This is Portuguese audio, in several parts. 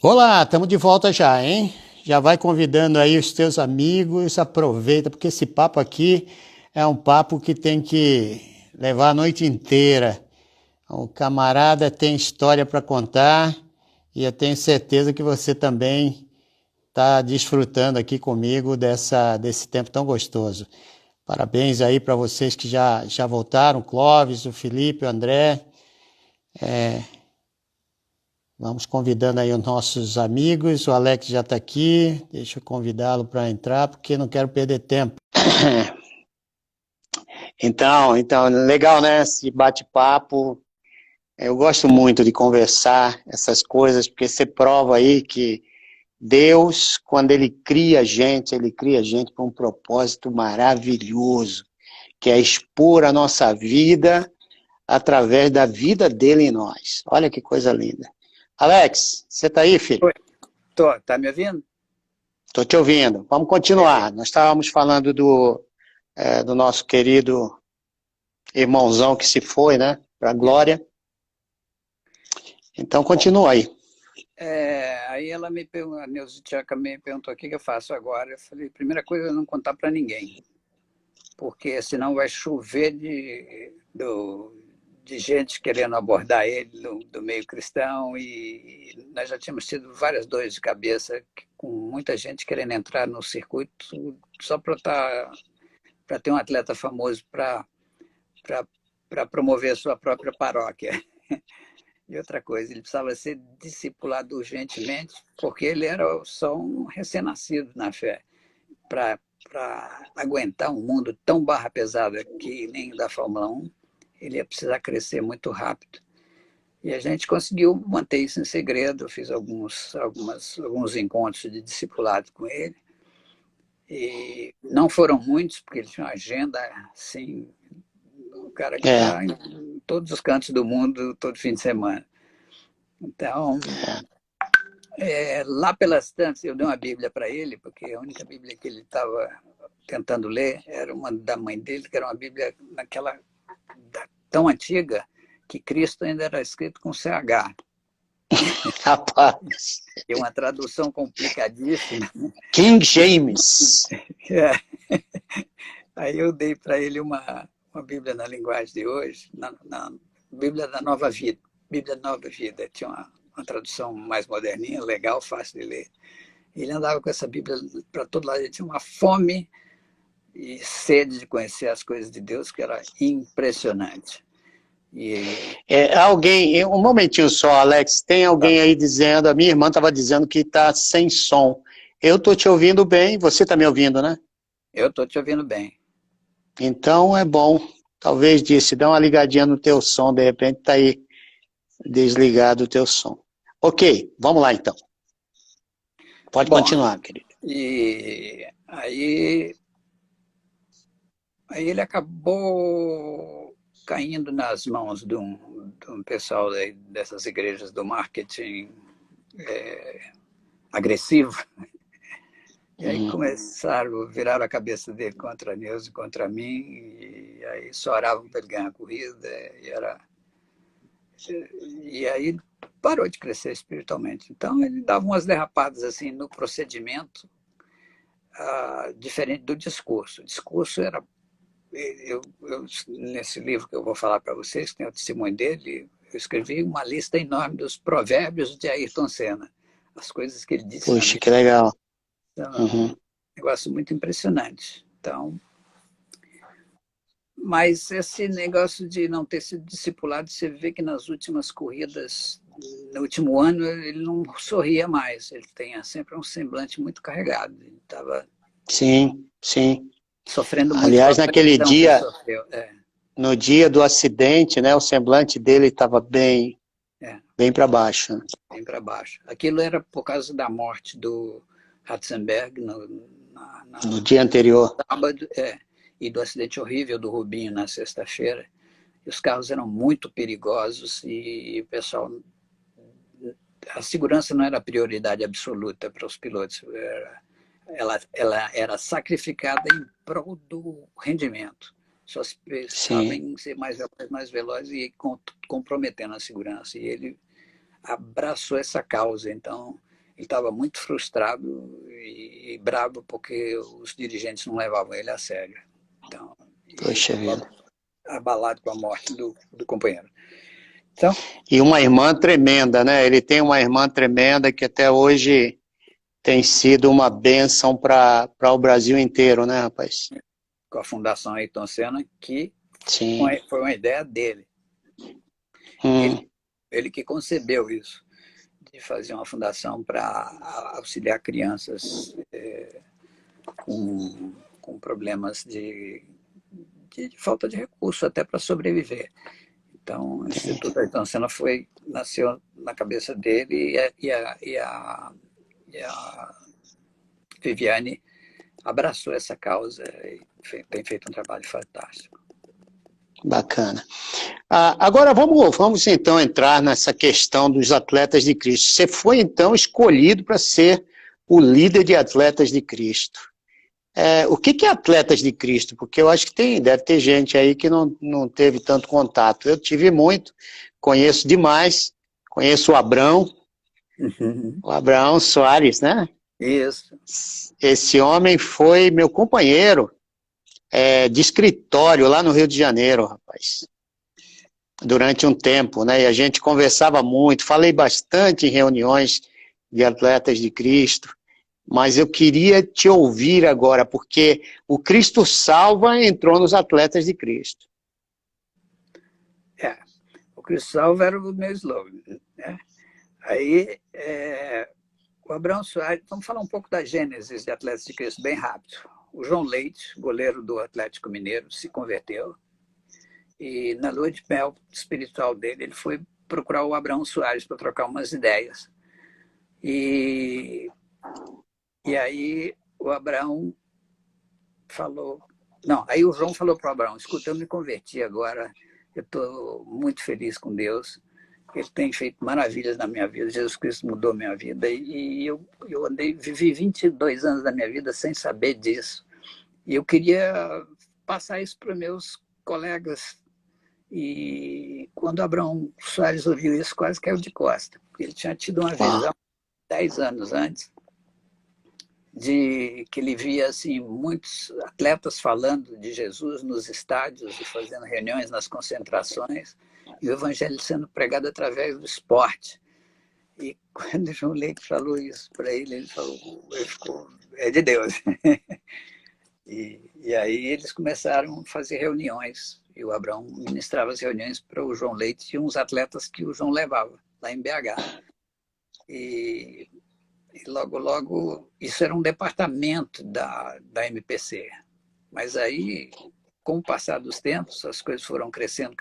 Olá, estamos de volta já, hein? Já vai convidando aí os teus amigos, aproveita, porque esse papo aqui é um papo que tem que levar a noite inteira. O camarada tem história para contar e eu tenho certeza que você também está desfrutando aqui comigo desse tempo tão gostoso. Parabéns aí para vocês que já voltaram, o Clóvis, o Felipe, o André. Vamos convidando aí os nossos amigos. O Alex já está aqui. Deixa eu convidá-lo para entrar, porque não quero perder tempo. Então, legal, né? Esse bate-papo. Eu gosto muito de conversar essas coisas, porque você prova aí que Deus, quando Ele cria a gente para um propósito maravilhoso, que é expor a nossa vida através da vida dele em nós. Olha que coisa linda. Alex, você está aí, filho? Oi, tô, tá me ouvindo? Estou te ouvindo. Vamos Beleza. continuar. Nós estávamos falando do nosso querido irmãozão que se foi, né? Para a glória. Então, Bom, continua aí. aí ela me perguntou, a Neuza Tchaca me perguntou o que que eu faço agora. Eu falei, primeira coisa é não contar para ninguém, porque senão vai chover de gente querendo abordar ele do meio cristão e nós já tínhamos tido várias dores de cabeça com muita gente querendo entrar no circuito só para ter um atleta famoso para promover a sua própria paróquia. E outra coisa, ele precisava ser discipulado urgentemente, porque ele era só um recém-nascido na fé. Para aguentar um mundo tão barra pesada que nem da Fórmula 1, ele ia precisar crescer muito rápido. E a gente conseguiu manter isso em segredo. Eu fiz alguns encontros de discipulado com ele. E não foram muitos, porque ele tinha uma agenda assim, o cara que É, está em todos os cantos do mundo todo fim de semana. Então, lá pelas tantas, eu dei uma Bíblia para ele, porque a única Bíblia que ele estava tentando ler era uma da mãe dele, que era uma Bíblia tão antiga que Cristo ainda era escrito com CH. rapaz. E uma tradução complicadíssima. King James. É. Aí eu dei para ele uma Bíblia na linguagem de hoje, na Bíblia da Nova Vida. Bíblia da Nova Vida. Tinha uma tradução mais moderninha, legal, fácil de ler. Ele andava com essa Bíblia para todo lado. Ele tinha uma fome e sede de conhecer as coisas de Deus que era impressionante. E Um momentinho só, Alex. Tem tá, alguém aí dizendo, a minha irmã estava dizendo que está sem som. Eu estou te ouvindo bem, você está me ouvindo, né? eu estou te ouvindo bem. Então é bom. Talvez disse, dá uma ligadinha no teu som, de repente está aí desligado o teu som. Ok, vamos lá então. Pode Bom, continuar, querido. e aí ele acabou caindo nas mãos de um pessoal dessas igrejas do marketing agressivo. E aí começaram, viraram a cabeça dele contra a Neuza e contra mim, e aí só oravam para ele ganhar a corrida, e aí parou de crescer espiritualmente. Então ele dava umas derrapadas assim no procedimento, diferente do discurso. O discurso era, nesse livro que eu vou falar para vocês, que tem o testemunho dele, eu escrevi uma lista enorme dos provérbios de Ayrton Senna, as coisas que ele disse na Puxa, vida. que legal. Então, Uhum. um negócio muito impressionante. Então, mas esse negócio de não ter sido discipulado, você vê que nas últimas corridas, no último ano, ele não sorria mais. Ele tem sempre um semblante muito carregado. Ele estava Sim, sim. sofrendo muito com a Aliás, naquele pressão que ele dia, sofreu. no dia do acidente, né, o semblante dele estava É, bem para baixo. bem para baixo. Aquilo era por causa da morte do Ratzenberg No no dia anterior. sábado, e do acidente horrível do Rubinho na sexta-feira. Os carros eram muito perigosos e o pessoal, a segurança não era a prioridade absoluta para os pilotos. Ela era sacrificada em prol do rendimento. Só se pensava Sim. em ser mais veloz e comprometendo a segurança. E ele abraçou essa causa. Então, ele estava muito frustrado e bravo porque os dirigentes não levavam ele a sério. Então, e Poxa vida. abalado com a morte do companheiro. Então, E uma irmã tremenda, né? Ele tem uma irmã tremenda que até hoje tem sido uma bênção para o Brasil inteiro, né, rapaz? com a Fundação Ayrton Senna, que Sim. foi uma ideia dele. Hum. Ele que concebeu isso, de fazer uma fundação para auxiliar crianças com problemas de falta de recurso, até para sobreviver. Então, o Instituto Ayrton Senna nasceu na cabeça dele e a Viviane abraçou essa causa e tem feito um trabalho fantástico. Bacana. Agora vamos então entrar nessa questão dos atletas de Cristo. Você foi então escolhido para ser o líder de atletas de Cristo. O que é atletas de Cristo? Porque eu acho que deve ter gente aí que não teve tanto contato. Eu tive muito, conheço demais, conheço o Abrão, o Abraão Soares, né? Isso. Esse homem foi meu companheiro de escritório lá no Rio de Janeiro, rapaz. Durante um tempo, né? E a gente conversava muito, falei bastante em reuniões de atletas de Cristo, mas eu queria te ouvir agora, porque o Cristo Salva entrou nos atletas de Cristo. O Cristo Salva era o meu slogan, né? Aí, o Abraão Soares, vamos falar um pouco da gênese de Atletas de Cristo, bem rápido. O João Leite, goleiro do Atlético Mineiro, se converteu e na lua de mel espiritual dele, ele foi procurar o Abraão Soares para trocar umas ideias. E aí o Abraão falou... Não, aí o João falou para o Abraão, escuta, eu me converti agora, eu estou muito feliz com Deus, ele tem feito maravilhas na minha vida, Jesus Cristo mudou minha vida, e eu vivi 22 anos da minha vida sem saber disso. E eu queria passar isso para os meus colegas. E quando Abraão Soares ouviu isso, quase caiu de costa. Ele tinha tido uma visão 10 anos antes, de que ele via assim, muitos atletas falando de Jesus nos estádios e fazendo reuniões nas concentrações, e o evangelho sendo pregado através do esporte. E quando o João Leite falou isso para ele, ele ficou, é de Deus. E aí eles começaram a fazer reuniões, e o Abraão ministrava as reuniões para o João Leite e uns atletas que o João levava, lá em BH. E logo, isso era um departamento da MPC. Mas aí, com o passar dos tempos, as coisas foram crescendo,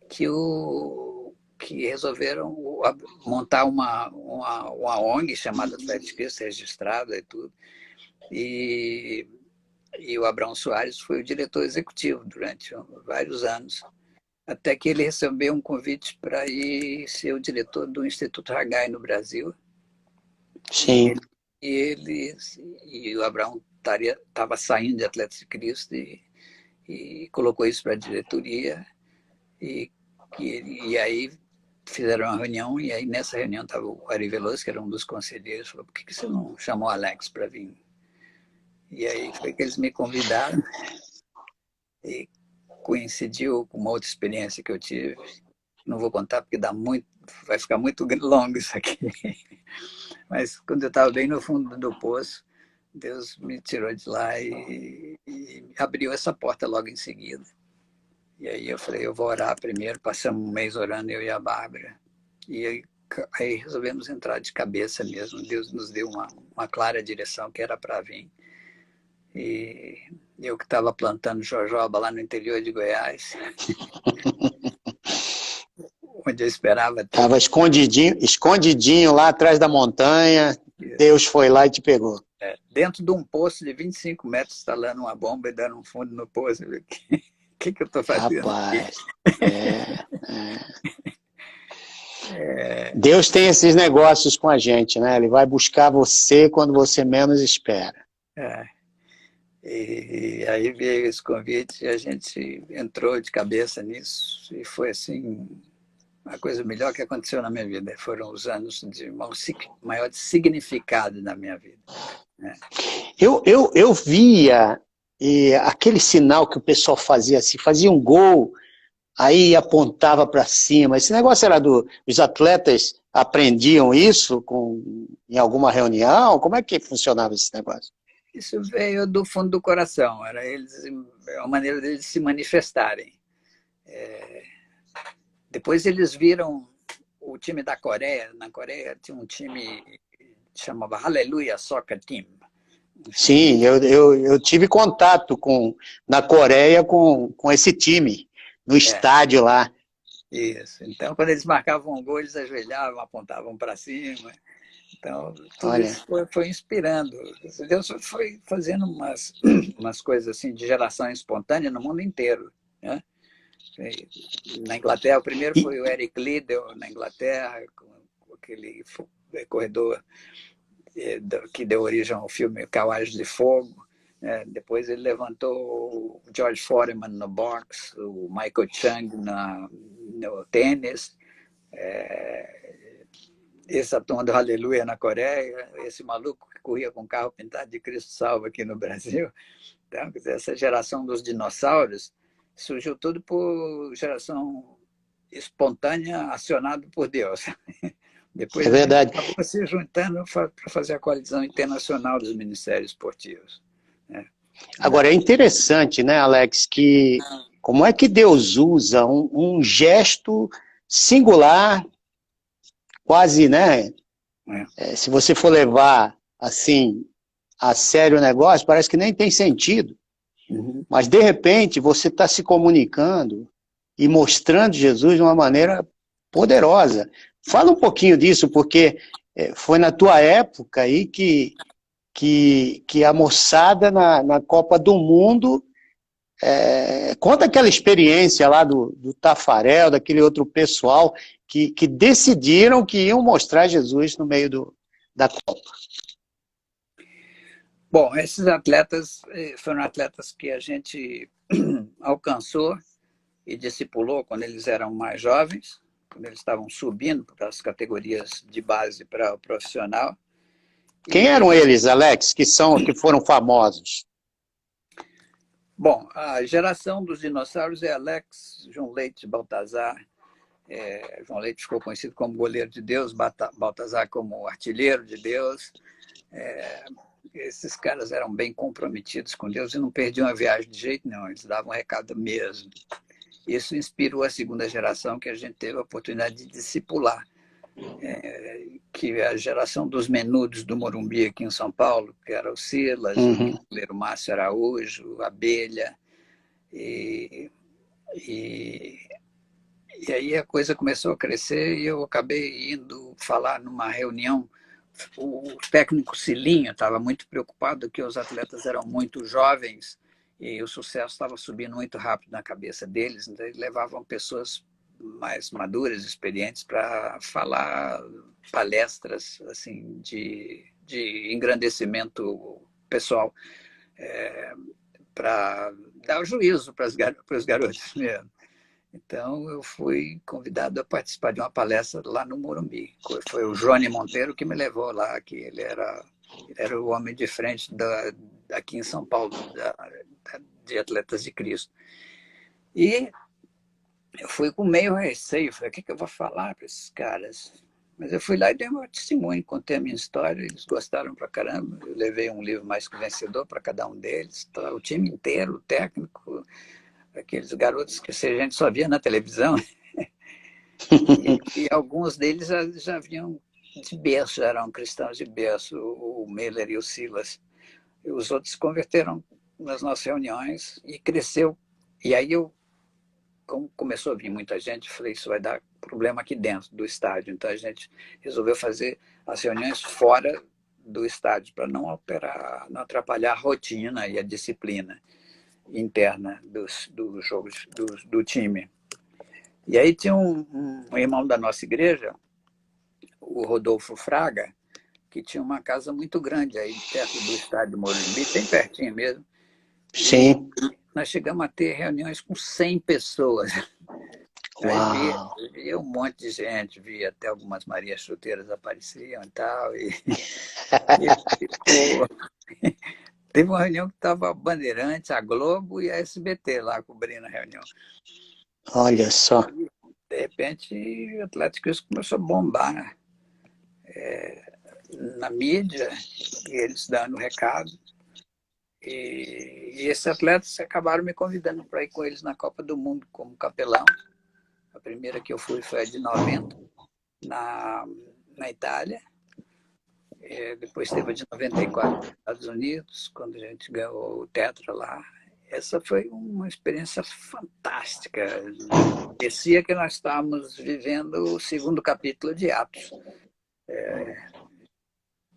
que resolveram montar uma ONG chamada Atlético Cristo, registrada e tudo. E o Abraão Soares foi o diretor executivo durante vários anos, até que ele recebeu um convite para ir ser o diretor do Instituto Haggai no Brasil. Sim. E o Abraão estava saindo de Atletas de Cristo e colocou isso para a diretoria. E aí fizeram uma reunião, e aí nessa reunião estava o Ari Veloso, que era um dos conselheiros, falou, por que você não chamou o Alex para vir? E aí foi que eles me convidaram, e coincidiu com uma outra experiência que eu tive. Não vou contar porque vai ficar muito longo isso aqui. Mas quando eu estava bem no fundo do poço, Deus me tirou de lá e abriu essa porta logo em seguida. E aí eu falei, eu vou orar primeiro. Passamos um mês orando, eu e a Bárbara. E aí resolvemos entrar de cabeça mesmo. Deus nos deu uma clara direção que era para vir. E eu que estava plantando jojoba lá no interior de Goiás, onde eu esperava ter... Estava escondidinho lá atrás da montanha, Deus foi lá e te pegou. Dentro de um poço de 25 metros, instalando uma bomba e dando um fundo no poço. O que eu estou fazendo? Rapaz, Deus tem esses negócios com a gente, né? Ele vai buscar você quando você menos espera. E aí veio esse convite e a gente entrou de cabeça nisso e foi assim a coisa melhor que aconteceu na minha vida. Foram os anos de maior significado na minha vida. Né? Eu via aquele sinal que o pessoal fazia assim, fazia um gol, aí apontava para cima. Esse negócio era os atletas aprendiam isso em alguma reunião? Como é que funcionava esse negócio? Isso veio do fundo do coração, era a maneira deles se manifestarem. Depois eles viram o time da Coreia. Na Coreia tinha um time que chamava Hallelujah Soccer Team. Sim, eu tive contato na Coreia com esse time, no estádio lá. Isso. Então, quando eles marcavam um gol, eles ajoelhavam, apontavam para cima. Então, tudo Olha, isso foi inspirando. Deus foi fazendo umas coisas assim de geração espontânea no mundo inteiro. Né? Na Inglaterra, o primeiro e, foi o Eric Liddell, na Inglaterra, com aquele corredor que deu origem ao filme Carruagem de Fogo. Depois ele levantou o George Foreman no boxe, o Michael Chang no tênis, essa turma do Aleluia na Coreia, esse maluco que corria com carro pintado de Cristo Salvo aqui no Brasil. Então, essa geração dos dinossauros surgiu tudo por geração espontânea, acionado por Deus. Depois é a gente verdade. acabou se juntando para fazer a coalizão internacional dos ministérios esportivos. Né? Agora, é interessante, né, Alex, que como é que Deus usa um gesto singular, quase, né? Se você for levar, assim, a sério o negócio, parece que nem tem sentido. Uhum. Mas, de repente, você está se comunicando e mostrando Jesus de uma maneira poderosa. Fala um pouquinho disso, porque foi na tua época aí que a moçada na Copa do Mundo conta aquela experiência lá do Tafarel, daquele outro pessoal que decidiram que iam mostrar Jesus no meio da Copa. Bom, esses atletas foram atletas que a gente alcançou e discipulou quando eles eram mais jovens, quando eles estavam subindo para as categorias de base para o profissional. Quem eram eles, Alex, que foram famosos? Bom, a geração dos dinossauros é Alex, João Leite, Baltazar. João Leite ficou conhecido como goleiro de Deus, Baltazar como artilheiro de Deus. Esses caras eram bem comprometidos com Deus e não perdiam a viagem de jeito nenhum, eles davam um recado mesmo. Isso inspirou a segunda geração que a gente teve a oportunidade de discipular, que é a geração dos menudos do Morumbi aqui em São Paulo, que era o Silas, o goleiro Márcio Araújo, Abelha, e aí a coisa começou a crescer e eu acabei indo falar numa reunião. O técnico Cilinho estava muito preocupado que os atletas eram muito jovens e o sucesso estava subindo muito rápido na cabeça deles, então eles levavam pessoas mais maduras, experientes, para falar palestras assim de engrandecimento pessoal, para dar o juízo para os garotos mesmo. Então, eu fui convidado a participar de uma palestra lá no Morumbi. Foi o Johnny Monteiro que me levou lá, que ele era o homem de frente aqui em São Paulo, de Atletas de Cristo. E eu fui com meio receio, falei, o que eu vou falar para esses caras? Mas eu fui lá e dei meu testemunho, contei a minha história, eles gostaram pra caramba. Eu levei um livro mais que vencedor para cada um deles, o time inteiro, o técnico, aqueles garotos que a gente só via na televisão. E alguns deles já vinham de berço, eram cristãos de berço, o Miller e o Silas. E os outros se converteram nas nossas reuniões e cresceu. E aí como começou a vir muita gente, falei, isso vai dar problema aqui dentro do estádio. Então a gente resolveu fazer as reuniões fora do estádio, para não atrapalhar a rotina e a disciplina interna dos jogos do time. E aí tinha um irmão da nossa igreja, o Rodolfo Fraga, que tinha uma casa muito grande aí perto do estádio Morumbi, bem pertinho mesmo. Sim. E nós chegamos a ter reuniões com 100 pessoas. Aí Uau! via um monte de gente, via até algumas Marias chuteiras apareciam e tal. E ficou. Teve uma reunião que estava a Bandeirantes, a Globo e a SBT lá cobrindo a reunião. Olha só. De repente, o Atlético começou a bombar na mídia, e eles dando recado. E esses atletas acabaram me convidando para ir com eles na Copa do Mundo como capelão. A primeira que eu fui foi a de 90, na Itália. Depois teve a de 94 nos Estados Unidos, quando a gente ganhou o Tetra lá. Essa foi uma experiência fantástica. Parecia que nós estávamos vivendo o segundo capítulo de Atos.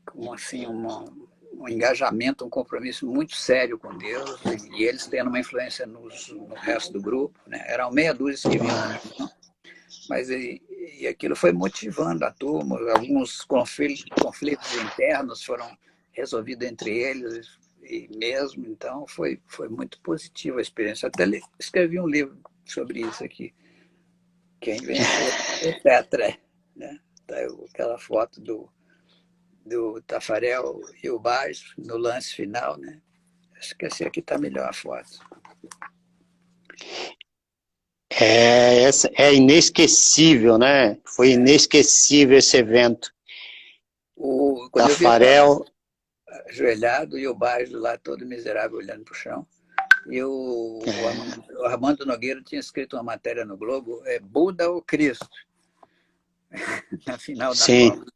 Como assim, um engajamento, um compromisso muito sério com Deus, e eles tendo uma influência no resto do grupo. Né? Eram meia dúzia que vinham na reunião, mas e aquilo foi motivando a turma. Alguns conflitos internos foram resolvidos entre eles e mesmo, então foi muito positiva a experiência. Até escrevi um livro sobre isso aqui, Quem Venceu o Tetra, né? Tá aquela foto do Tafarel e o Baggio no lance final, né? Acho que esse aqui está melhor a foto. É inesquecível, né? Foi inesquecível esse evento. Quando eu vi Tafarel. ajoelhado e o Baggio lá todo miserável olhando para o chão. E o Armando Nogueira tinha escrito uma matéria no Globo, Buda ou Cristo, na final da Sim, Copa.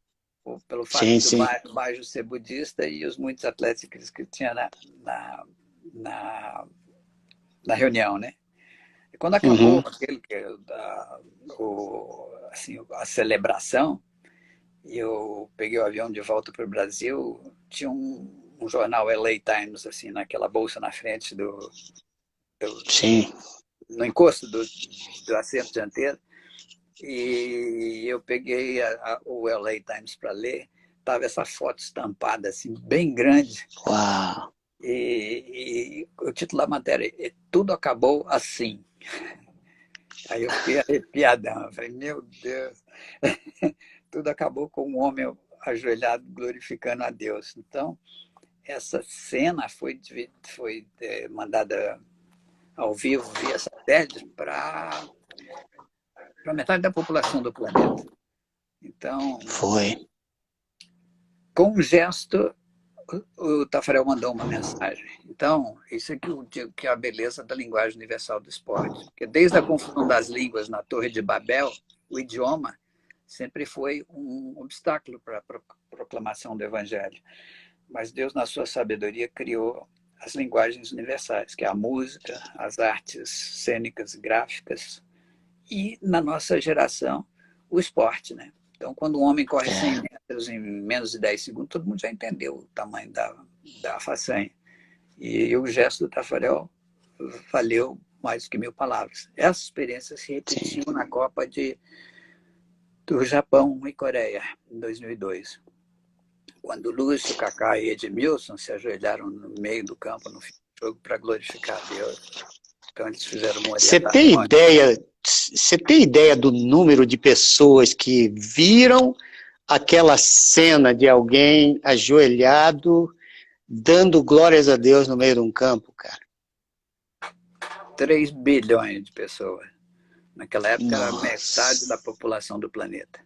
Pelo fato sim, do sim. Baggio ser budista e os muitos atletas que tinha na, na reunião, né? E quando acabou Uhum. assim, a celebração, e eu peguei o avião de volta para o Brasil, tinha um jornal LA Times, assim, naquela bolsa na frente Sim. no encosto do assento dianteiro, e eu peguei o LA Times para ler, tava essa foto estampada, assim, bem grande, Uau. e o título da matéria é Tudo Acabou Assim. Aí eu fiquei arrepiadão, eu falei, meu Deus, tudo acabou com um homem ajoelhado glorificando a Deus. Então, essa cena foi mandada ao vivo via satélite para metade da população do planeta. Então, Foi. com um gesto, o Tafarel mandou uma mensagem. Então, isso é que é a beleza da linguagem universal do esporte. Porque desde a confusão das línguas na Torre de Babel, o idioma sempre foi um obstáculo para a proclamação do evangelho. Mas Deus, na sua sabedoria, criou as linguagens universais, que é a música, as artes cênicas e gráficas, e, na nossa geração, o esporte, né? Então, quando um homem corre 100 metros em menos de 10 segundos, todo mundo já entendeu o tamanho da façanha. E o gesto do Tafarel valeu mais do que 1000 palavras. Essa experiência se repetiu Sim. na Copa do Japão e Coreia, em 2002. Quando Lúcio, Kaká e Edmilson se ajoelharam no meio do campo no fim do jogo para glorificar a Deus. Então, eles fizeram uma Você orientação. tem ideia do número de pessoas que viram aquela cena de alguém ajoelhado, dando glórias a Deus no meio de um campo, cara? 3 bilhões de pessoas. Naquela época era metade da Nossa. população do planeta.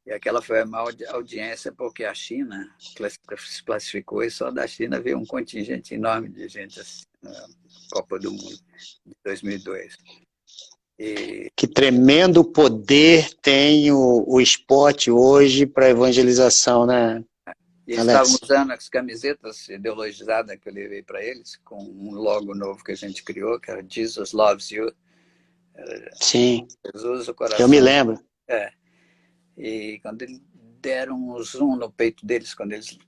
E aquela foi a maior audiência porque a China se classificou e só da China veio um contingente enorme de gente na Copa do Mundo de 2002. Que tremendo poder tem o esporte hoje para a evangelização, né, E eles estavam Alex? usando as camisetas ideologizadas que eu levei para eles, com um logo novo que a gente criou, que era Jesus Loves You. Sim, Jesus, o eu me coração. lembro. E quando eles deram um zoom no peito deles, quando eles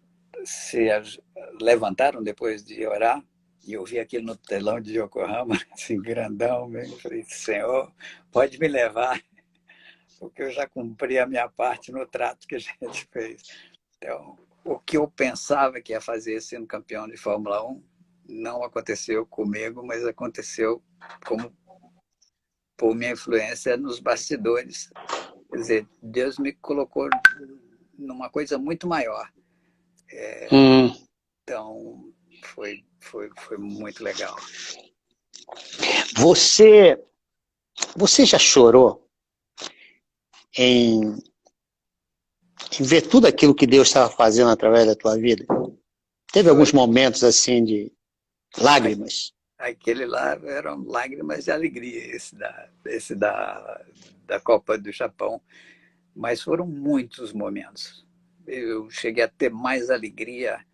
se levantaram depois de orar, e eu vi aquilo no telão de Yokohama, assim, grandão mesmo, eu falei, Senhor, pode me levar, porque eu já cumpri a minha parte no trato que a gente fez. Então, o que eu pensava que ia fazer sendo campeão de Fórmula 1 não aconteceu comigo, mas aconteceu como por minha influência nos bastidores. Quer dizer, Deus me colocou numa coisa muito maior. Hum. Então, foi muito legal. Você já chorou em ver tudo aquilo que Deus estava fazendo através da tua vida? Teve alguns momentos assim de lágrimas? Aquele lá eram lágrimas de alegria, esse da Copa do Japão. Mas foram muitos momentos. Eu cheguei a ter mais alegria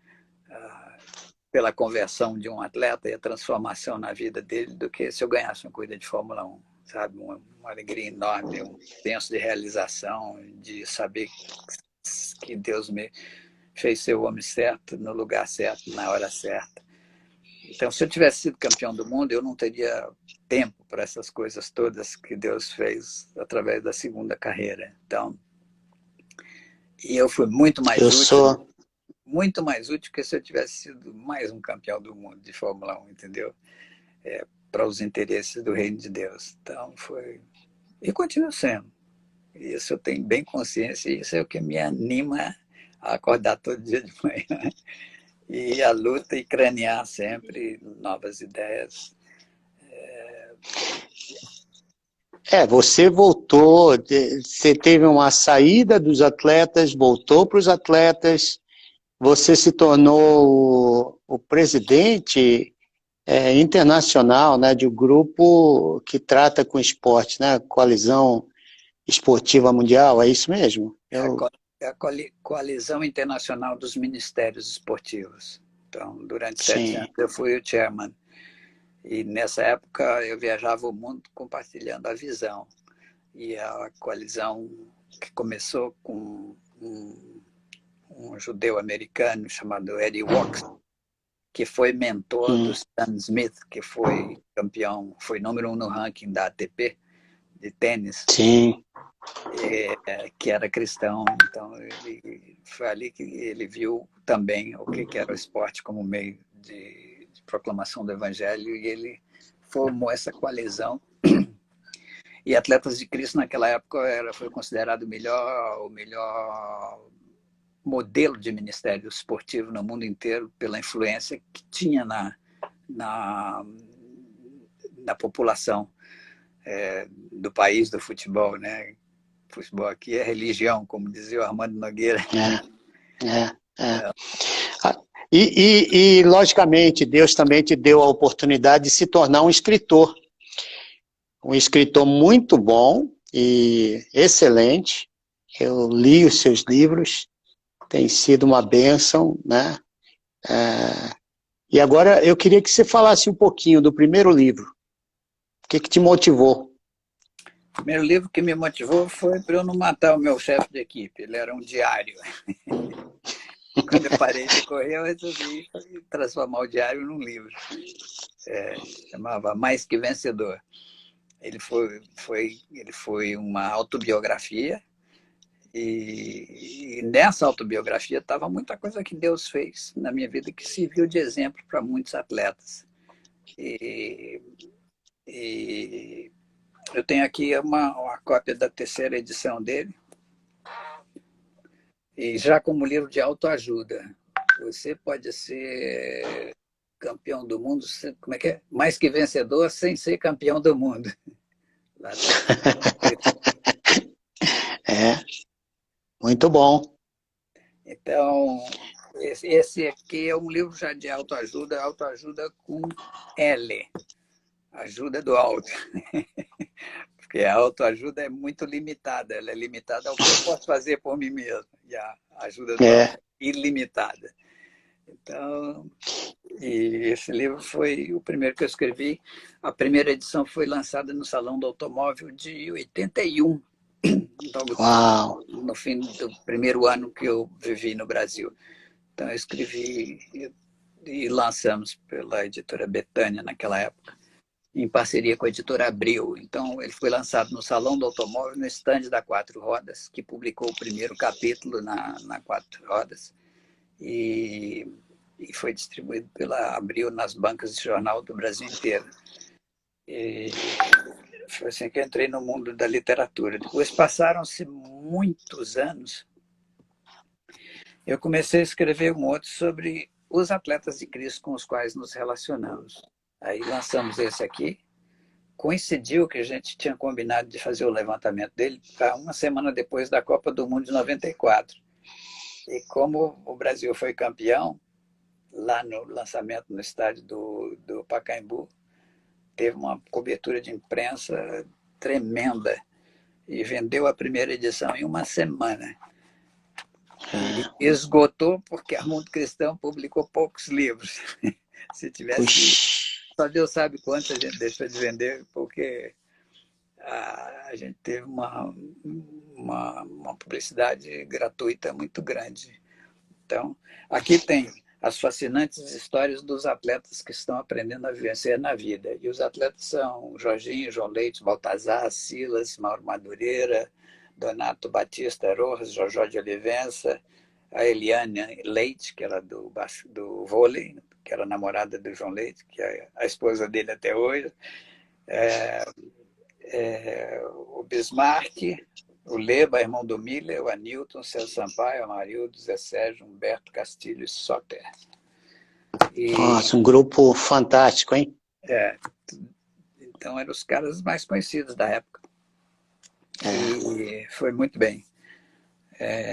pela conversão de um atleta e a transformação na vida dele do que se eu ganhasse uma corrida de Fórmula 1, sabe? Uma alegria enorme, um senso de realização, de saber que Deus me fez ser o homem certo, no lugar certo, na hora certa. Então, se eu tivesse sido campeão do mundo, eu não teria tempo para essas coisas todas que Deus fez através da segunda carreira. Então, e eu fui muito mais útil que se eu tivesse sido mais um campeão do mundo de Fórmula 1, entendeu? Para os interesses do reino de Deus. Então, foi... E continua sendo. Isso eu tenho bem consciência, e isso é o que me anima a acordar todo dia de manhã. E a luta e cranear sempre novas ideias. Você voltou, você teve uma saída dos atletas, voltou para os atletas, você se tornou o presidente internacional, né, de um grupo que trata com esporte, né, Coalizão Esportiva Mundial, é isso mesmo? É a Coalizão Internacional dos Ministérios Esportivos. Então, durante 7 anos, Sim. eu fui o chairman. E nessa época eu viajava o mundo compartilhando a visão. E a coalizão que começou com um judeu americano chamado Eddie Wax, que foi mentor do Stan Smith, que foi campeão, foi número 1 no ranking da ATP de tênis. Sim. Que era cristão. Então, foi ali que ele viu também o que era o esporte como meio de proclamação do evangelho, e ele formou essa coalizão. E Atletas de Cristo naquela época foi considerado o melhor modelo de ministério esportivo no mundo inteiro pela influência que tinha na população do país do futebol, né? Futebol aqui é religião, como dizia o Armando Nogueira. E, logicamente, Deus também te deu a oportunidade de se tornar um escritor muito bom e excelente. Eu li os seus livros, tem sido uma bênção, né? E agora eu queria que você falasse um pouquinho do primeiro livro. O que te motivou? O primeiro livro que me motivou foi para eu não matar o meu chefe de equipe. Ele era um diário. Quando eu parei de correr, eu resolvi transformar o diário num livro. Chamava Mais que Vencedor. Ele foi uma autobiografia, e nessa autobiografia estava muita coisa que Deus fez na minha vida que serviu de exemplo para muitos atletas. E eu tenho aqui uma cópia da 3ª edição dele, e já como livro de autoajuda. Você pode ser campeão do mundo, como é que é? Mais que vencedor sem ser campeão do mundo. Lá Muito bom. Então, esse aqui é um livro já de autoajuda com L, ajuda do alto. Porque a autoajuda é muito limitada, ela é limitada ao que eu posso fazer por mim mesmo, e a ajuda do alto é ilimitada. Então, e esse livro foi o primeiro que eu escrevi. A primeira edição foi lançada no Salão do Automóvel de 81. Uau! No fim do primeiro ano que eu vivi no Brasil. Então, eu escrevi e lançamos pela editora Betânia naquela época, em parceria com a editora Abril. Então, ele foi lançado no Salão do Automóvel, no estande da Quatro Rodas, que publicou o primeiro capítulo na Quatro Rodas, e foi distribuído pela Abril nas bancas de jornal do Brasil inteiro. Foi assim que eu entrei no mundo da literatura. Depois passaram-se muitos anos. Eu comecei a escrever um outro sobre os atletas de Cristo com os quais nos relacionamos. Aí lançamos esse aqui. Coincidiu que a gente tinha combinado de fazer o levantamento dele para uma semana depois da Copa do Mundo de 94. E como o Brasil foi campeão, lá no lançamento no estádio do Pacaembu, teve uma cobertura de imprensa tremenda e vendeu a primeira edição em uma semana. E esgotou porque a Mundo Cristão publicou poucos livros. Se tivesse... Só Deus sabe quanto a gente deixou de vender, porque a gente teve uma publicidade gratuita muito grande. Então, aqui tem as fascinantes histórias dos atletas que estão aprendendo a vencer na vida. E os atletas são Jorginho, João Leite, Baltazar, Silas, Mauro Madureira, Donato Batista Rojas, Jojó de Olivença, a Eliane Leite, que era do vôlei, que era namorada do João Leite, que é a esposa dele até hoje, o Bismarck, o Leba, irmão do Miller, o Anilton, o Celso Sampaio, o Amarildo, Zé Sérgio, Humberto Castilho e Soter. Nossa, um grupo fantástico, hein? Então eram os caras mais conhecidos da época. E foi muito bem.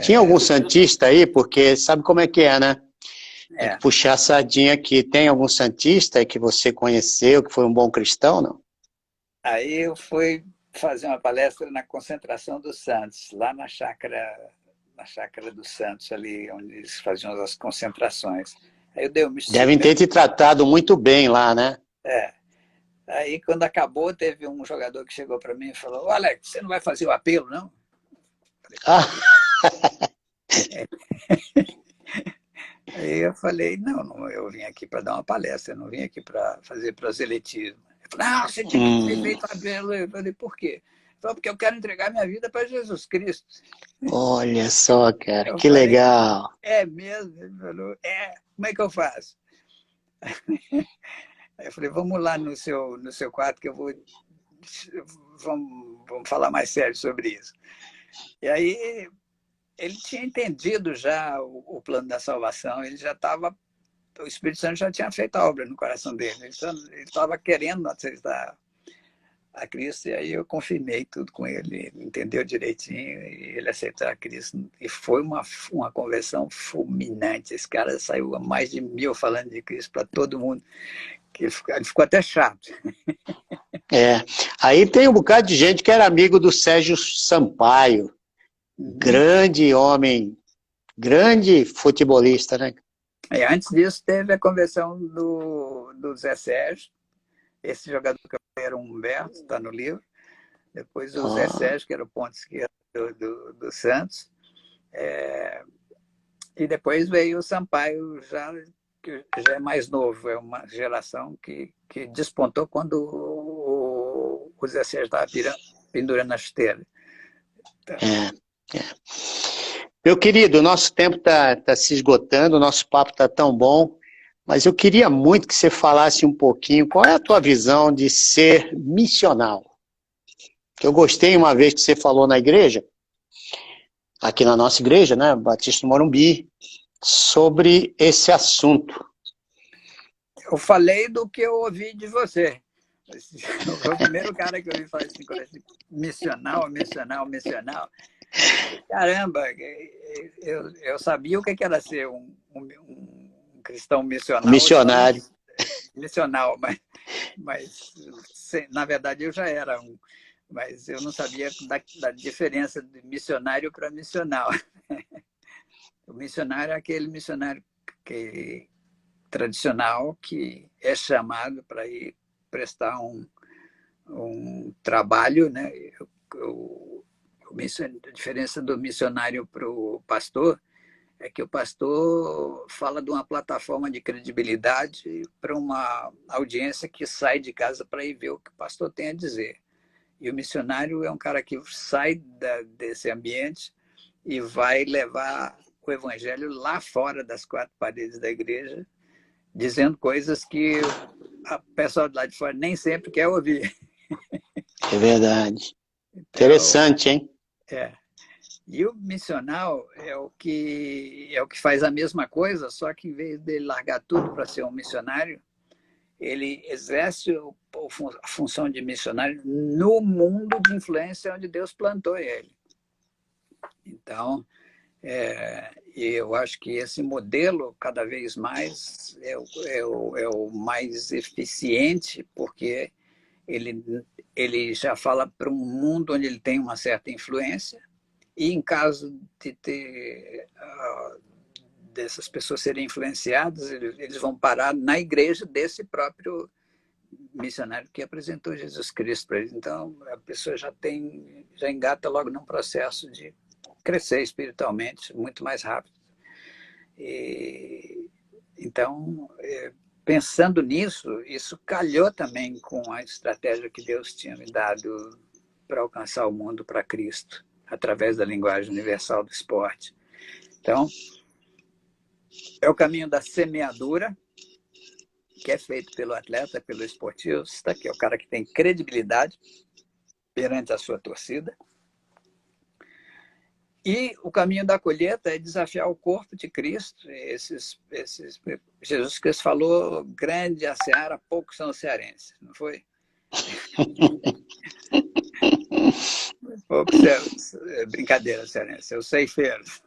Tinha algum santista aí? Porque sabe como é que é, né? Tem que puxar a sardinha aqui. Tem algum santista que você conheceu, que foi um bom cristão, não? Aí eu fui fazer uma palestra na concentração dos Santos, lá na chácara dos Santos, ali onde eles faziam as concentrações. Aí eu dei um Devem ter te tratado muito bem lá, né? Aí, quando acabou, teve um jogador que chegou para mim e falou: Alex, você não vai fazer o apelo, não? Aí eu falei: não, eu vim aqui para dar uma palestra, eu não vim aqui para fazer proselitismo. Ele falou: não, você tinha que ter feito o apelo. Eu falei: por quê? Ele falou: porque eu quero entregar minha vida para Jesus Cristo. Olha só, cara, Eu que falei, legal. É mesmo? Ele falou: como é que eu faço? Aí eu falei: vamos lá no seu quarto que eu vou... Vamos falar mais sério sobre isso. E aí ele tinha entendido já o plano da salvação, ele já estava... O Espírito Santo já tinha feito a obra no coração dele, ele estava querendo aceitar a Cristo, e aí eu confirmei tudo com ele, ele entendeu direitinho, e ele aceitou a Cristo, e foi uma conversão fulminante. Esse cara saiu a mais de 1000 falando de Cristo para todo mundo, que ele ficou até chato. Aí tem um bocado de gente que era amigo do Sérgio Sampaio, grande homem, grande futebolista, né? Antes disso teve a conversão do Zé Sérgio, esse jogador que era o Humberto, está no livro. Depois o Zé Sérgio, que era o ponto esquerdo do Santos. E depois veio o Sampaio, que já é mais novo. É uma geração que despontou quando o Zé Sérgio estava pendurando a chuteira. Então... Meu querido, o nosso tempo tá se esgotando, o nosso papo está tão bom, mas eu queria muito que você falasse um pouquinho qual é a tua visão de ser missional. Eu gostei uma vez que você falou na igreja, aqui na nossa igreja, né, Batista do Morumbi, sobre esse assunto. Eu falei do que eu ouvi de você. Foi o primeiro cara que eu ouvi falar assim, missional. Caramba, eu sabia o que era ser um cristão missional. Missionário. Missional, mas na verdade eu já era um, mas eu não sabia da diferença de missionário para missional. O missionário é aquele missionário tradicional que é chamado para ir prestar um trabalho, né? A diferença do missionário para o pastor é que o pastor fala de uma plataforma de credibilidade para uma audiência que sai de casa para ir ver o que o pastor tem a dizer. E o missionário é um cara que sai desse ambiente e vai levar o evangelho lá fora das 4 paredes da igreja, dizendo coisas que a pessoa de lá de fora nem sempre quer ouvir. É verdade. Então, Interessante, hein? é. E o missional é o que faz a mesma coisa, só que em vez de largar tudo para ser um missionário, ele exerce a função de missionário no mundo de influência onde Deus plantou ele. Então, eu acho que esse modelo, cada vez mais, é o mais eficiente, porque ele já fala para um mundo onde ele tem uma certa influência, e em caso de ter dessas pessoas serem influenciadas, eles vão parar na igreja desse próprio missionário que apresentou Jesus Cristo para eles. Então, a pessoa já engata logo num processo de crescer espiritualmente muito mais rápido. Então, pensando nisso, isso calhou também com a estratégia que Deus tinha me dado para alcançar o mundo para Cristo, através da linguagem universal do esporte. Então, é o caminho da semeadura, que é feito pelo atleta, pelo esportista, que é o cara que tem credibilidade perante a sua torcida. E o caminho da colheita é desafiar o corpo de Cristo. Jesus Cristo falou, grande a seara, poucos são cearenses, não foi? Poucos, brincadeira, cearense, os ceifeiros.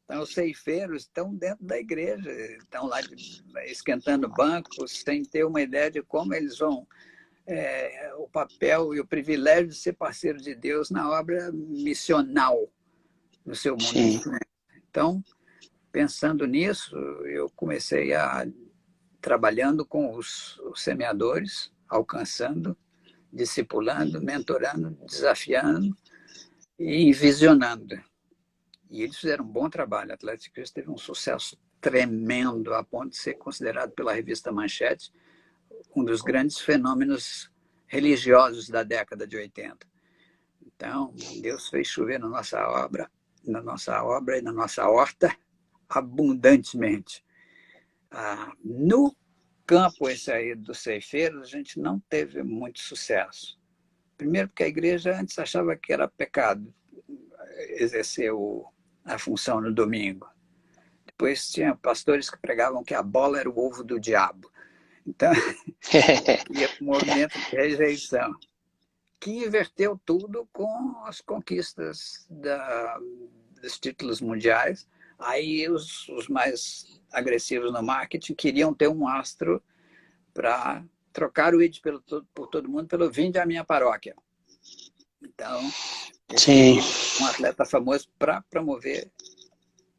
Então, os ceifeiros estão dentro da igreja, estão lá esquentando bancos, sem ter uma ideia de como eles vão, o papel e o privilégio de ser parceiro de Deus na obra missional no seu mundo de influência. Então, pensando nisso, eu comecei trabalhando com os semeadores, alcançando, discipulando, mentorando, desafiando e visionando. E eles fizeram um bom trabalho. A Atlético Cristo teve um sucesso tremendo, a ponto de ser considerado pela revista Manchete um dos grandes fenômenos religiosos da década de 80. Então, Deus fez chover na nossa obra e na nossa horta abundantemente. No campo esse aí dos ceifeiros, a gente não teve muito sucesso. Primeiro porque a igreja antes achava que era pecado exercer a função no domingo. Depois tinha pastores que pregavam que a bola era o ovo do diabo. Então, ia para um movimento de rejeição, que inverteu tudo com as conquistas dos títulos mundiais. Aí os mais agressivos no marketing queriam ter um astro para trocar o id por todo mundo pelo vinde à minha paróquia. Então, esse um atleta famoso para promover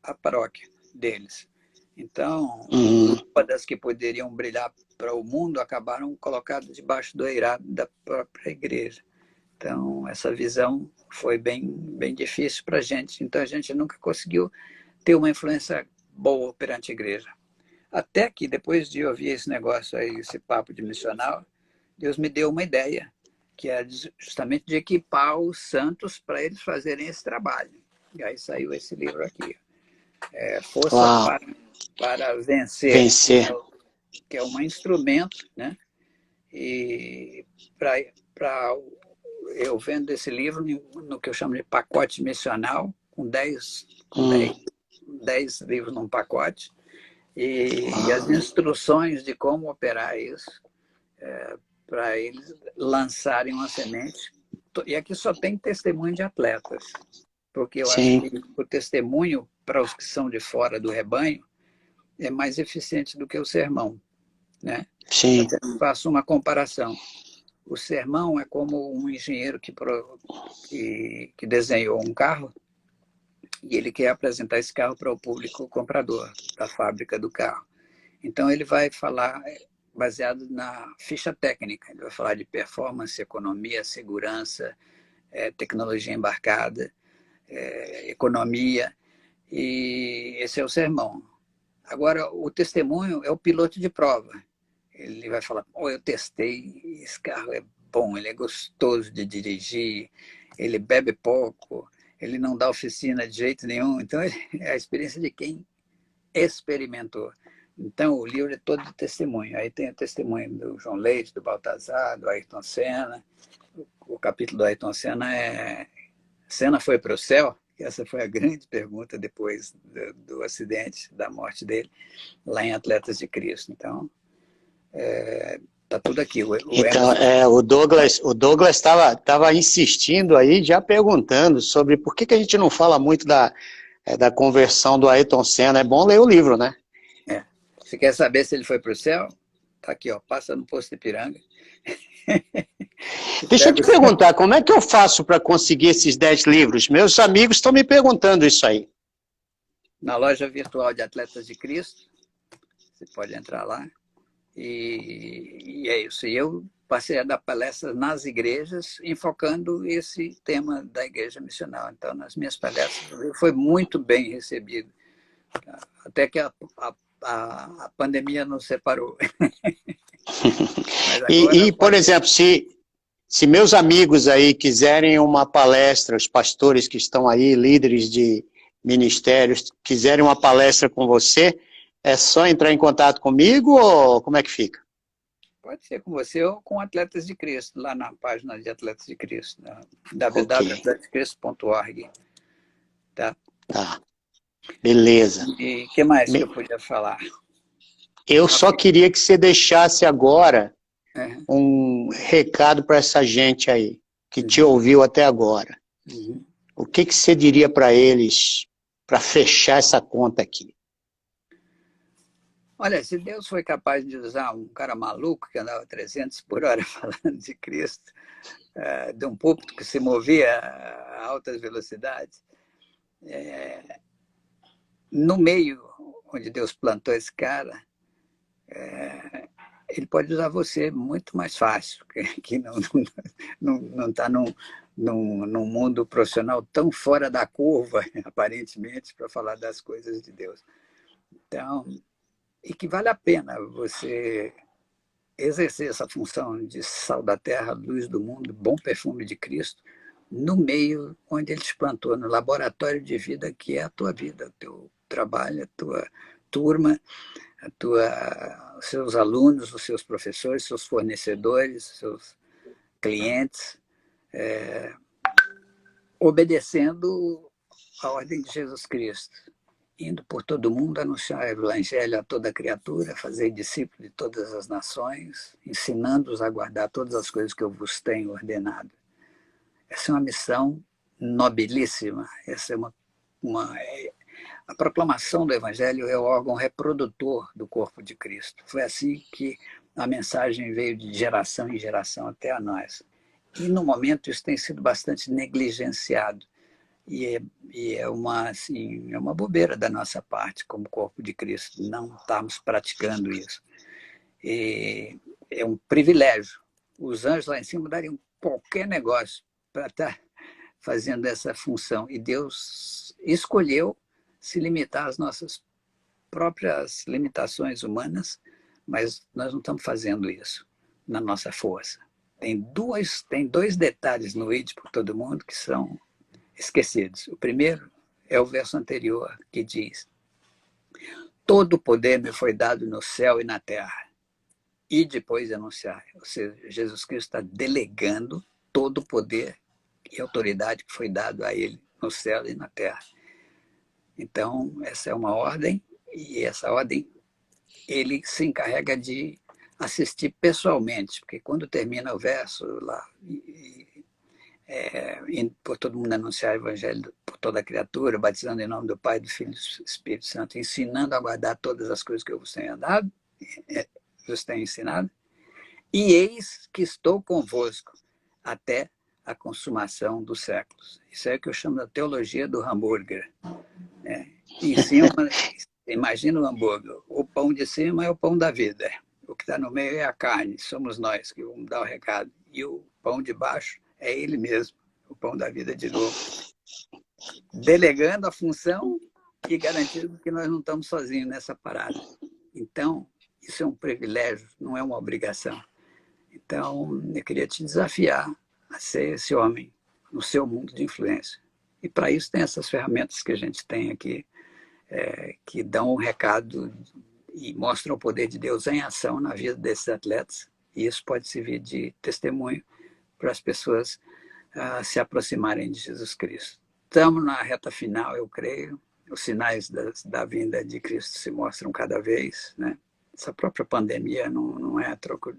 a paróquia deles. Então, uma das que poderiam brilhar para o mundo acabaram colocadas debaixo do eirado da própria igreja. Então, essa visão foi bem difícil para a gente. Então, a gente nunca conseguiu ter uma influência boa perante a igreja. Até que, depois de ouvir esse negócio aí, esse papo de missional, Deus me deu uma ideia, que é justamente de equipar os santos para eles fazerem esse trabalho. E aí saiu esse livro aqui. Força para Vencer, que é um instrumento, né? E eu vendo esse livro no que eu chamo de pacote missional, com 10 livros num pacote, e as instruções de como operar isso, para eles lançarem uma semente. E aqui só tem testemunho de atletas, porque eu acho que o testemunho para os que são de fora do rebanho é mais eficiente do que o sermão, né? Sim. Eu faço uma comparação. O sermão é como um engenheiro que desenhou um carro e ele quer apresentar esse carro para o público comprador da fábrica do carro. Então, ele vai falar baseado na ficha técnica. Ele vai falar de performance, economia, segurança, tecnologia embarcada, economia, e esse é o sermão. Agora, o testemunho é o piloto de prova. Ele vai falar, eu testei, esse carro é bom, ele é gostoso de dirigir, ele bebe pouco, ele não dá oficina de jeito nenhum. Então, é a experiência de quem experimentou. Então, o livro é todo de testemunho. Aí tem o testemunho do João Leite, do Baltazar, do Ayrton Senna. O capítulo do Ayrton Senna é Senna foi para o céu? Essa foi a grande pergunta depois do acidente, da morte dele, lá em Atletas de Cristo. Então, tá tudo aqui. O Então, Emerson, o Douglas estava insistindo aí, já perguntando sobre por que a gente não fala muito da conversão do Ayrton Senna. É bom ler o livro, né? você quer saber se ele foi para o céu? Tá aqui, ó, passa no posto de Ipiranga. Deixa eu Pega te o céu. perguntar, como é que eu faço para conseguir esses 10 livros? Meus amigos estão me perguntando isso aí. Na loja virtual de Atletas de Cristo, você pode entrar lá. E é isso. E eu passei a dar palestras nas igrejas, enfocando esse tema da igreja missional. Então, nas minhas palestras, foi muito bem recebido, até que a pandemia nos separou. Mas agora Por pode. exemplo, se meus amigos aí quiserem uma palestra, os pastores que estão aí, líderes de ministérios, quiserem uma palestra com você, é só entrar em contato comigo ou como é que fica? Pode ser com você ou com Atletas de Cristo, lá na página de Atletas de Cristo, Ok, www.atletasdecristo.org. Tá? tá, beleza. E o que mais que eu podia falar? Eu só queria que você deixasse agora É. um recado para essa gente aí, que te Uhum. ouviu até agora. Uhum. O que você diria para eles para fechar essa conta aqui? Olha, se Deus foi capaz de usar um cara maluco que andava 300 por hora falando de Cristo, de um púlpito que se movia a altas velocidades, no meio onde Deus plantou esse cara, ele pode usar você muito mais fácil, que não está num mundo profissional tão fora da curva, aparentemente, para falar das coisas de Deus. Então, e que vale a pena você exercer essa função de sal da terra, luz do mundo, bom perfume de Cristo, no meio onde ele te plantou, no laboratório de vida que é a tua vida, o teu trabalho, a tua turma, os seus alunos, os seus professores, seus fornecedores, seus clientes, obedecendo a ordem de Jesus Cristo, indo por todo mundo, anunciar o evangelho a toda criatura, fazer discípulos de todas as nações, ensinando-os a guardar todas as coisas que eu vos tenho ordenado. Essa é uma missão nobilíssima. Essa é a proclamação do evangelho é o órgão reprodutor do corpo de Cristo. Foi assim que a mensagem veio de geração em geração até a nós. E, no momento, isso tem sido bastante negligenciado. E é uma bobeira da nossa parte, como corpo de Cristo, não estarmos praticando isso. E é um privilégio. Os anjos lá em cima dariam qualquer negócio para estar fazendo essa função. E Deus escolheu se limitar às nossas próprias limitações humanas, mas nós não estamos fazendo isso na nossa força. Tem dois detalhes no ID por todo mundo que são esquecidos. O primeiro é o verso anterior, que diz: todo o poder me foi dado no céu e na terra. E depois anunciar. Ou seja, Jesus Cristo está delegando todo o poder e autoridade que foi dado a ele no céu e na terra. Então, essa é uma ordem, e essa ordem ele se encarrega de assistir pessoalmente, porque quando termina o verso lá, indo por todo mundo anunciar o evangelho por toda a criatura, batizando em nome do Pai, do Filho e do Espírito Santo, ensinando a guardar todas as coisas que eu vos tenho dado, vos tenho ensinado, e eis que estou convosco até a consumação dos séculos. Isso é o que eu chamo da teologia do hambúrguer. Em cima, imagina o hambúrguer. O pão de cima é o pão da vida. O que está no meio é a carne. Somos nós que vamos dar o recado. E o pão de baixo é ele mesmo, o pão da vida de novo. Delegando a função e garantindo que nós não estamos sozinhos nessa parada. Então, isso é um privilégio, não é uma obrigação. Então, eu queria te desafiar a ser esse homem no seu mundo de influência. E para isso tem essas ferramentas que a gente tem aqui, que dão um recado e mostram o poder de Deus em ação na vida desses atletas. E isso pode servir de testemunho para as pessoas se aproximarem de Jesus Cristo. Estamos na reta final, eu creio. Os sinais da vinda de Cristo se mostram cada vez, né? Essa própria pandemia não é troco.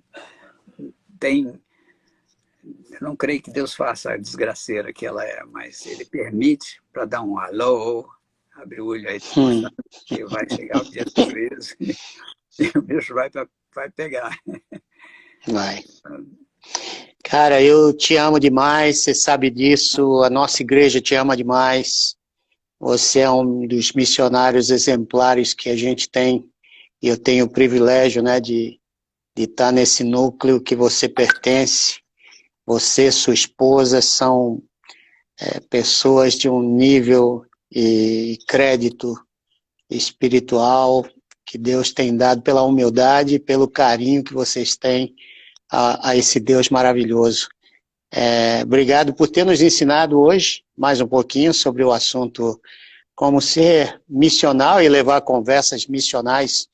Eu não creio que Deus faça a desgraceira que ela é, mas Ele permite para dar um alô, abrir o olho aí, que vai chegar o dia do juízo e o bicho vai pegar. Vai. Cara, eu te amo demais, você sabe disso, a nossa igreja te ama demais. Você é um dos missionários exemplares que a gente tem, e eu tenho o privilégio, né, de estar nesse núcleo que você pertence. Você e sua esposa são pessoas de um nível e crédito espiritual que Deus tem dado pela humildade e pelo carinho que vocês têm a esse Deus maravilhoso. Obrigado por ter nos ensinado hoje mais um pouquinho sobre o assunto como ser missional e levar conversas missionais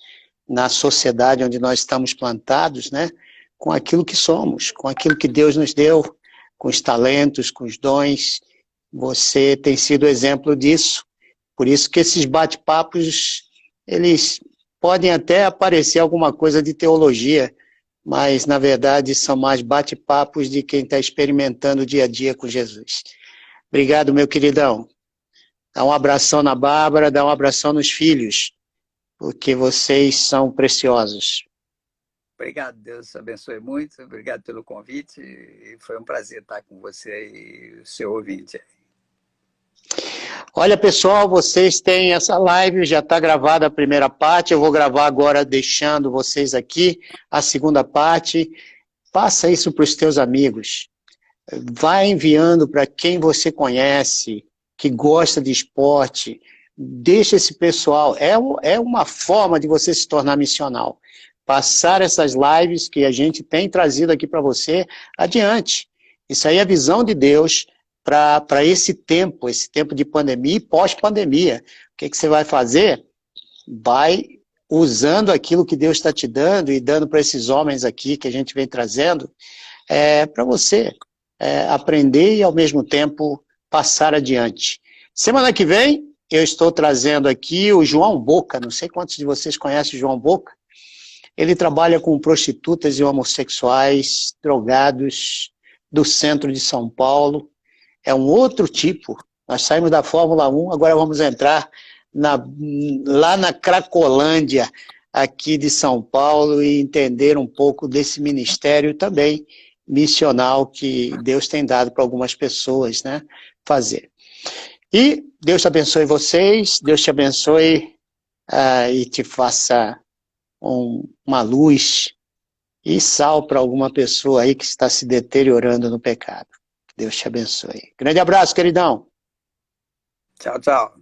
na sociedade onde nós estamos plantados, né? Com aquilo que somos, com aquilo que Deus nos deu, com os talentos, com os dons. Você tem sido exemplo disso. Por isso que esses bate-papos, eles podem até aparecer alguma coisa de teologia, mas, na verdade, são mais bate-papos de quem está experimentando o dia a dia com Jesus. Obrigado, meu queridão. Dá um abração na Bárbara, dá um abração nos filhos, porque vocês são preciosos. Obrigado, Deus abençoe muito. Obrigado pelo convite. E foi um prazer estar com você e o seu ouvinte. Olha, pessoal, vocês têm essa live, já está gravada a primeira parte, eu vou gravar agora deixando vocês aqui a segunda parte. Passa isso para os teus amigos. Vai enviando para quem você conhece, que gosta de esporte. Deixa esse pessoal. É uma forma de você se tornar missional. Passar essas lives que a gente tem trazido aqui para você adiante. Isso aí é a visão de Deus para esse tempo de pandemia e pós-pandemia. O que você vai fazer? Vai usando aquilo que Deus está te dando e dando para esses homens aqui que a gente vem trazendo, para você aprender e, ao mesmo tempo, passar adiante. Semana que vem, eu estou trazendo aqui o João Boca. Não sei quantos de vocês conhecem o João Boca. Ele trabalha com prostitutas e homossexuais, drogados, do centro de São Paulo. É um outro tipo. Nós saímos da Fórmula 1, agora vamos entrar lá na Cracolândia, aqui de São Paulo, e entender um pouco desse ministério também missional que Deus tem dado para algumas pessoas, né, fazer. E Deus te abençoe vocês, Deus te abençoe e te faça uma luz e sal para alguma pessoa aí que está se deteriorando no pecado. Deus te abençoe. Grande abraço, queridão. Tchau, tchau.